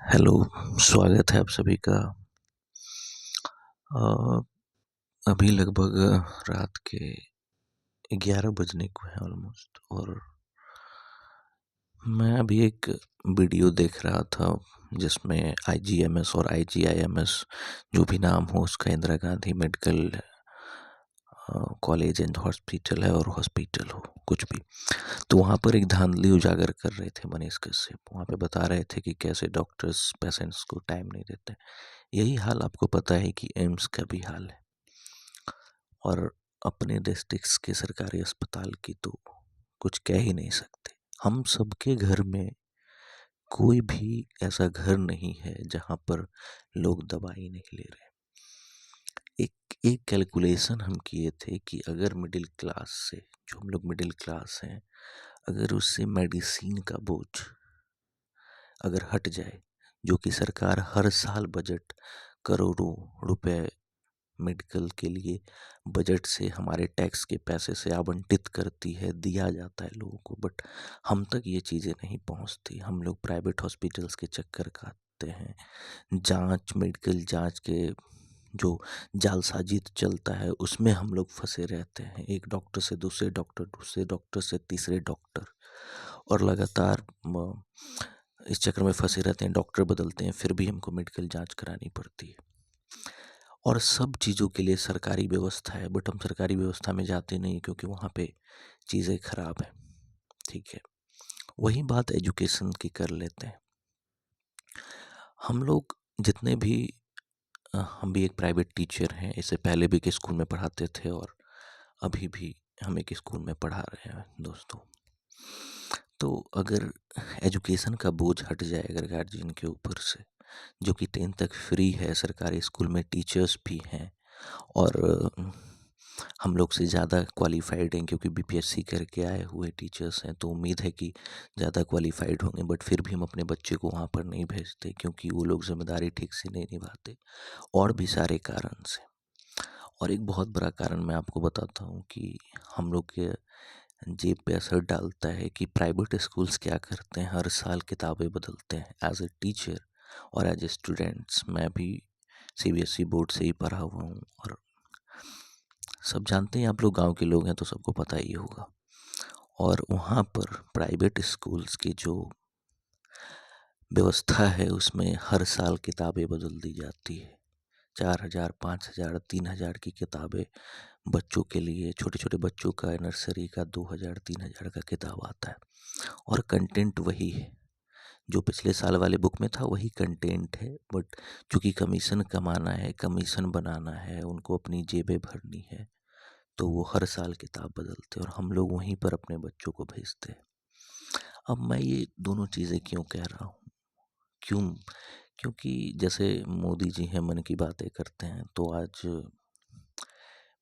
Hello, स्वागत है आप सभी का। अ, अभी लगभग रात के 11 बजने को है ऑलमोस्ट। और मैं अभी एक वीडियो देख रहा था जिसमें आईजीएमएस और आईजीआईएमएस जो भी नाम हो उसका, Indira Gandhi medical college and hospital है, और हॉस्पिटल हो कुछ भी, तो वहाँ पर एक धांधली उजागर कर रहे थे मनीष कश्यप। वहाँ पे बता रहे थे कि कैसे डॉक्टर्स पेशेंट्स को टाइम नहीं देते। यही हाल आपको पता है कि एम्स का भी हाल है, और अपने डिस्ट्रिक्ट्स के सरकारी अस्पताल की तो कुछ कह ही नहीं सकते। हम सबके घर में कोई भी ऐसा घर नहीं है जहाँ पर लोग दवाई नहीं ले रहे। एक एक कैलकुलेशन हम किए थे कि अगर मिडिल क्लास से, जो हम लोग मिडिल क्लास हैं, अगर उससे मेडिसिन का बोझ अगर हट जाए, जो कि सरकार हर साल बजट करोड़ों रुपए मेडिकल के लिए बजट से, हमारे टैक्स के पैसे से आवंटित करती है, दिया जाता है लोगों को, बट हम तक ये चीज़ें नहीं पहुंचती। हम लोग प्राइवेट हॉस्पिटल्स के चक्कर काटते हैं। जांच, मेडिकल जांच के जो जालसाजी चलता है उसमें हम लोग फंसे रहते हैं। एक डॉक्टर से दूसरे डॉक्टर, दूसरे डॉक्टर से तीसरे डॉक्टर, और लगातार इस चक्कर में फंसे रहते हैं। डॉक्टर बदलते हैं, फिर भी हमको मेडिकल जांच करानी पड़ती है। और सब चीज़ों के लिए सरकारी व्यवस्था है, बट हम सरकारी व्यवस्था में जाते नहीं क्योंकि वहाँ पे चीज़ें खराब है। ठीक है, वही बात एजुकेशन की कर लेते हैं। हम लोग जितने भी हम भी एक प्राइवेट टीचर हैं, इससे पहले भी एक स्कूल में पढ़ाते थे, और अभी भी हम एक स्कूल में पढ़ा रहे हैं दोस्तों। तो अगर एजुकेशन का बोझ हट जाए अगर गार्जियन के ऊपर से, जो कि 10 तक फ्री है, सरकारी स्कूल में टीचर्स भी हैं, और हम लोग से ज़्यादा क्वालिफाइड हैं क्योंकि बीपीएससी करके आए हुए टीचर्स हैं, तो उम्मीद है कि ज़्यादा क्वालिफाइड होंगे। बट फिर भी हम अपने बच्चे को वहाँ पर नहीं भेजते क्योंकि वो लोग जिम्मेदारी ठीक से नहीं निभाते, और भी सारे कारण से। और एक बहुत बड़ा कारण मैं आपको बताता हूँ कि हम लोग के जेब पे असर डालता है कि प्राइवेट स्कूल्स क्या करते हैं, हर साल किताबें बदलते हैं। एज ए टीचर और एज ए स्टूडेंट्स, मैं भी सीबीएसई बोर्ड से ही पढ़ा हुआ हूँ, और सब जानते हैं, आप लोग गांव के लोग हैं तो सबको पता ही होगा। और वहाँ पर प्राइवेट स्कूल्स की जो व्यवस्था है उसमें हर साल किताबें बदल दी जाती है। 4,000, 5,000, 3,000 की किताबें बच्चों के लिए, छोटे छोटे बच्चों का नर्सरी का 2,000, 3,000 का किताब आता है, और कंटेंट वही है जो पिछले साल वाले बुक में था, वही कंटेंट है। बट चूंकि कमीशन कमाना है, कमीशन बनाना है, उनको अपनी जेबें भरनी है, तो वो हर साल किताब बदलते हैं, और हम लोग वहीं पर अपने बच्चों को भेजते हैं। अब मैं ये दोनों चीज़ें क्यों कह रहा हूँ, क्यों? क्योंकि जैसे मोदी जी हैं, मन की बातें करते हैं, तो आज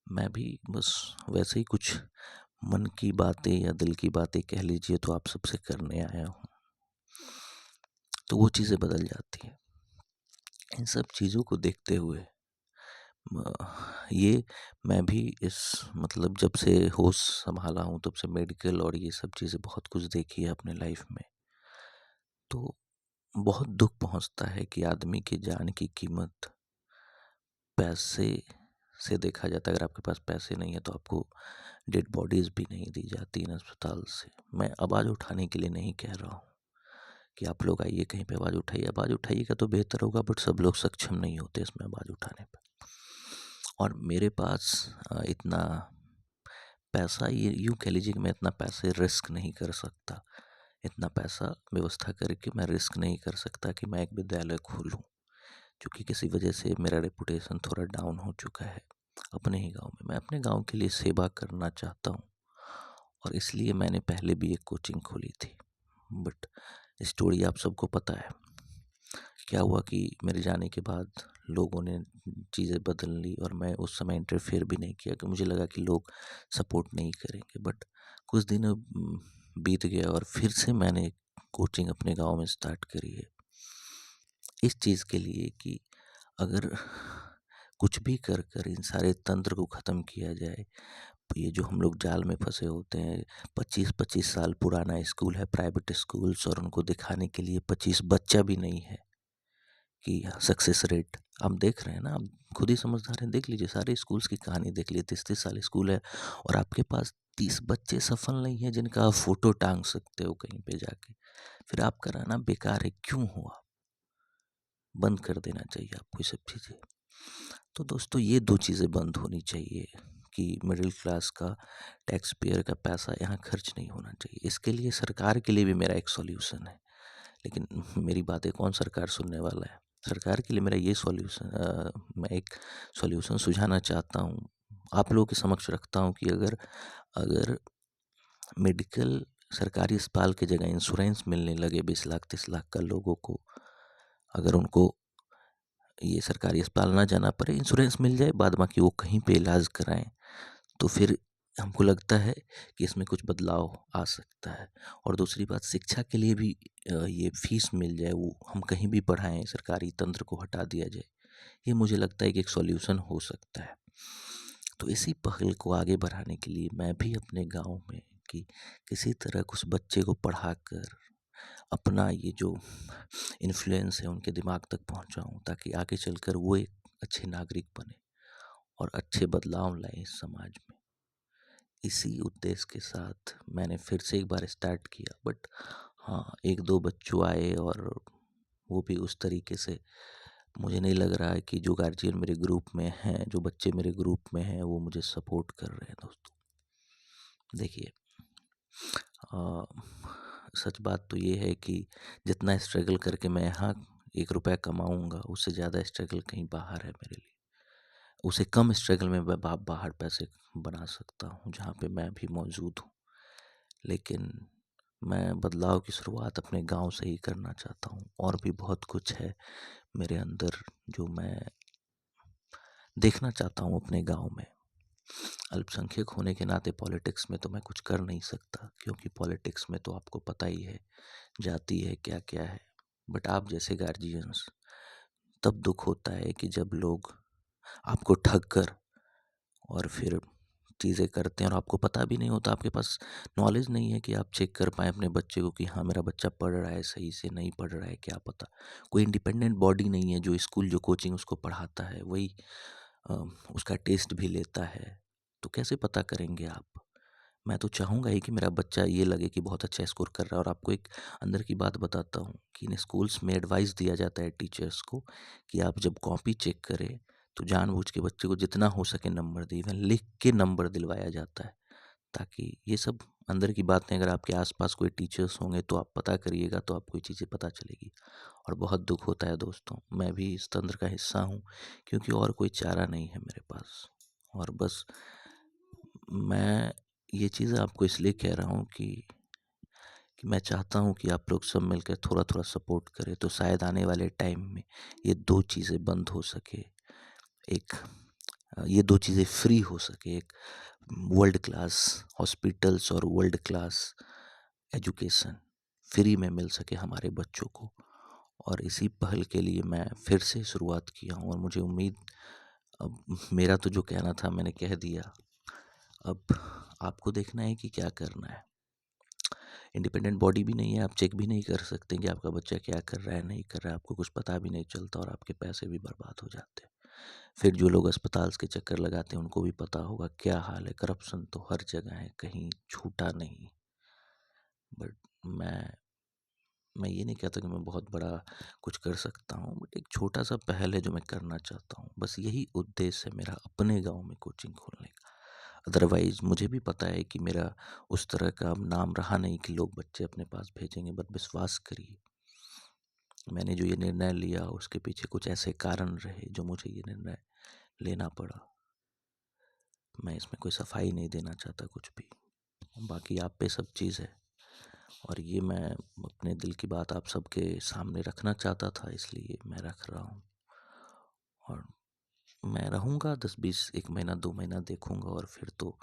मैं भी बस वैसे ही कुछ मन की बातें या दिल की बातें कह लीजिए तो आप सबसे करने आया हूँ। तो वो चीज़ें बदल जाती हैं। इन सब चीज़ों को देखते हुए ये मैं भी इस मतलब जब से होश संभाला हूँ तब से मेडिकल और ये सब चीज़ें बहुत कुछ देखी है अपने लाइफ में। तो बहुत दुख पहुँचता है कि आदमी की जान की कीमत पैसे से देखा जाता है। अगर आपके पास पैसे नहीं है तो आपको डेड बॉडीज़ भी नहीं दी जाती इन अस्पताल से। मैं आवाज़ उठाने के लिए नहीं कह रहा हूँ कि आप लोग आइए कहीं पे आवाज़ उठाइएगा तो बेहतर होगा, बट सब लोग सक्षम नहीं होते इसमें आवाज़ उठाने पे। और मेरे पास इतना पैसा, ये यूँ कह लीजिए कि मैं इतना पैसे रिस्क नहीं कर सकता, इतना पैसा व्यवस्था करके मैं रिस्क नहीं कर सकता कि मैं एक विद्यालय खोलूँ, क्योंकि किसी वजह से मेरा रेपुटेशन थोड़ा डाउन हो चुका है अपने ही गांव में। मैं अपने गांव के लिए सेवा करना चाहता हूँ, और इसलिए मैंने पहले भी एक कोचिंग खोली थी। बट स्टोरी आप सबको पता है, क्या हुआ कि मेरे जाने के बाद लोगों ने चीज़ें बदल ली, और मैं उस समय इंटरफेयर भी नहीं किया कि मुझे लगा कि लोग सपोर्ट नहीं करेंगे। बट कुछ दिन बीत गया और फिर से मैंने कोचिंग अपने गांव में स्टार्ट करी है, इस चीज़ के लिए कि अगर कुछ भी कर कर इन सारे तंत्र को ख़त्म किया जाए। ये जो हम लोग जाल में फंसे होते हैं, 25-25 साल पुराना स्कूल है प्राइवेट स्कूल्स, और उनको दिखाने के लिए 25 बच्चा भी नहीं है। कि सक्सेस रेट आप देख रहे हैं ना, आप खुद ही समझदार हैं, देख लीजिए सारे स्कूल्स की कहानी देख लीजिए, 30-30 साल स्कूल है और आपके पास 30 बच्चे सफल नहीं है जिनका आप फ़ोटो टाँग सकते हो कहीं पे जाके। फिर आपका रहना बेकार है, क्यों हुआ? बंद कर देना चाहिए आपको ये सब चीज़ें। तो दोस्तों ये 2 चीज़ें बंद होनी चाहिए कि मिडिल क्लास का टैक्स पेयर का पैसा यहाँ खर्च नहीं होना चाहिए। इसके लिए सरकार के लिए भी मेरा एक सॉल्यूशन है। लेकिन मेरी बातें कौन सरकार सुनने वाला है? सरकार के लिए मेरा ये सॉल्यूशन मैं एक सॉल्यूशन सुझाना चाहता हूँ। आप लोगों के समक्ष रखता हूँ कि अगर अगर मेडिकल सरकारी अस्पताल की जगह इंश्योरेंस मिलने लगे 20 लाख 30 लाख का लोगों को, अगर उनको ये सरकारी अस्पताल ना जाना पड़े, इंश्योरेंस मिल जाए, बाद बाकी वो कहीं पे इलाज कराएँ, तो फिर हमको लगता है कि इसमें कुछ बदलाव आ सकता है। और दूसरी बात शिक्षा के लिए भी ये फ़ीस मिल जाए, वो हम कहीं भी पढ़ाएँ, सरकारी तंत्र को हटा दिया जाए। ये मुझे लगता है कि एक सॉल्यूशन हो सकता है। तो इसी पहल को आगे बढ़ाने के लिए मैं भी अपने गाँव में कि किसी तरह कुछ बच्चे को पढ़ाकर अपना ये जो इन्फ्लुएंस है उनके दिमाग तक पहुँचाऊँ, ताकि आगे चलकर वो एक अच्छे नागरिक बने और अच्छे बदलाव लाएँ इस समाज में। इसी उद्देश्य के साथ मैंने फिर से एक बार स्टार्ट किया, बट हाँ, 1-2 बच्चों आए और वो भी उस तरीके से मुझे नहीं लग रहा है कि जो गार्जियन मेरे ग्रुप में हैं, जो बच्चे मेरे ग्रुप में हैं, वो मुझे सपोर्ट कर रहे हैं दोस्तों। देखिए अ, सच बात तो ये है कि जितना स्ट्रगल करके मैं यहाँ 1 रुपया कमाऊँगा, उससे ज़्यादा स्ट्रगल कहीं बाहर है मेरे लिए। उससे कम स्ट्रगल में मैं बाहर पैसे बना सकता हूँ, जहाँ पे मैं भी मौजूद हूँ। लेकिन मैं बदलाव की शुरुआत अपने गाँव से ही करना चाहता हूँ और भी बहुत कुछ है मेरे अंदर जो मैं देखना चाहता हूँ अपने गाँव में। अल्पसंख्यक होने के नाते पॉलिटिक्स में तो मैं कुछ कर नहीं सकता, क्योंकि पॉलिटिक्स में तो आपको पता ही है जाति है क्या-क्या है। बट आप जैसे गार्जियंस तब दुःख होता है कि जब लोग आपको ठग कर और फिर चीज़ें करते हैं और आपको पता भी नहीं होता, आपके पास नॉलेज नहीं है कि आप चेक कर पाएँ अपने बच्चे को कि हाँ, मेरा बच्चा पढ़ रहा है सही से, नहीं पढ़ रहा है, क्या पता। कोई इंडिपेंडेंट बॉडी नहीं है जो स्कूल, जो कोचिंग उसको पढ़ाता है, वही अ, उसका टेस्ट भी लेता है। तो कैसे पता करेंगे आप? मैं तो चाहूँगा ही कि मेरा बच्चा ये लगे कि बहुत अच्छा स्कोर कर रहा है। और आपको एक अंदर की बात बताता हूँ कि इन स्कूल्स में एडवाइस दिया जाता है टीचर्स को कि आप जब कॉपी चेक करें तो जानबूझ के बच्चे को जितना हो सके नंबर दें, इवन लिख के नंबर दिलवाया जाता है, ताकि ये सब अंदर की बातें अगर आपके आसपास कोई टीचर्स होंगे तो आप पता करिएगा, तो आपको ये चीज़ें पता चलेगी। और बहुत दुख होता है दोस्तों, मैं भी इस तंत्र का हिस्सा हूँ, क्योंकि और कोई चारा नहीं है मेरे पास। और बस मैं ये चीज़ें आपको इसलिए कह रहा हूँ कि मैं चाहता हूँ कि आप लोग सब मिलकर थोड़ा-थोड़ा सपोर्ट करें, तो शायद आने वाले टाइम में ये 2 चीज़ें बंद हो सके। एक ये 2 चीज़ें फ्री हो सके, एक वर्ल्ड क्लास हॉस्पिटल्स और वर्ल्ड क्लास एजुकेशन फ्री में मिल सके हमारे बच्चों को। और इसी पहल के लिए मैं फिर से शुरुआत किया हूँ और मुझे उम्मीद, अब मेरा तो जो कहना था मैंने कह दिया, अब आपको देखना है कि क्या करना है। इंडिपेंडेंट बॉडी भी नहीं है, आप चेक भी नहीं कर सकते कि आपका बच्चा क्या कर रहा है, नहीं कर रहा है, आपको कुछ पता भी नहीं चलता और आपके पैसे भी बर्बाद हो जाते हैं। फिर जो लोग अस्पताल के चक्कर लगाते हैं उनको भी पता होगा क्या हाल है, करप्शन तो हर जगह है, कहीं छूटा नहीं। बट मैं ये नहीं कहता कि मैं बहुत बड़ा कुछ कर सकता हूँ, बट एक छोटा सा पहल है जो मैं करना चाहता हूँ। बस यही उद्देश्य है मेरा अपने गाँव में कोचिंग खोलने का। अदरवाइज़ मुझे भी पता है कि मेरा उस तरह का अब नाम रहा नहीं कि लोग बच्चे अपने पास भेजेंगे, बट विश्वास करिए, मैंने जो ये निर्णय लिया उसके पीछे कुछ ऐसे कारण रहे जो मुझे ये निर्णय लेना पड़ा। मैं इसमें कोई सफाई नहीं देना चाहता कुछ भी। बाकी आप पे सब चीज़ है और ये मैं अपने दिल की बात आप सबके सामने रखना चाहता था, इसलिए मैं रख रहा हूँ। और मैं रहूँगा 10-20 1 महीना 2 महीना देखूँगा और फिर तो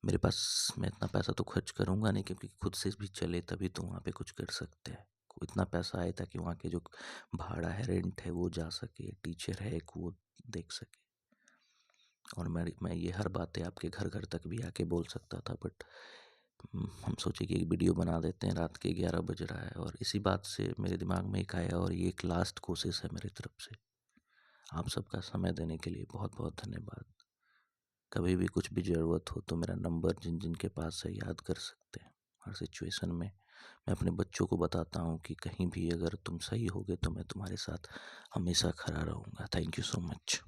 मेरे पास, मैं इतना पैसा तो खर्च करूँगा नहीं, क्योंकि खुद से भी चले तभी तो वहाँ पे कुछ कर सकते हैं। इतना पैसा आए ताकि वहाँ के जो भाड़ा है, रेंट है वो जा सके, टीचर है एक वो देख सके। और मैं ये हर बातें आपके घर-घर तक भी आके बोल सकता था, बट हम सोचे कि एक वीडियो बना देते हैं, रात के 11 बज रहा है और इसी बात से मेरे दिमाग में एक आया और ये एक लास्ट कोशिश है मेरी तरफ से। आप सबका समय देने के लिए बहुत बहुत धन्यवाद। कभी भी कुछ भी ज़रूरत हो तो मेरा नंबर जिन जिन के पास है याद कर सकते हैं। हर सिचुएशन में मैं अपने बच्चों को बताता हूँ कि कहीं भी अगर तुम सही होगे तो मैं तुम्हारे साथ हमेशा खड़ा रहूँगा। Thank you so much.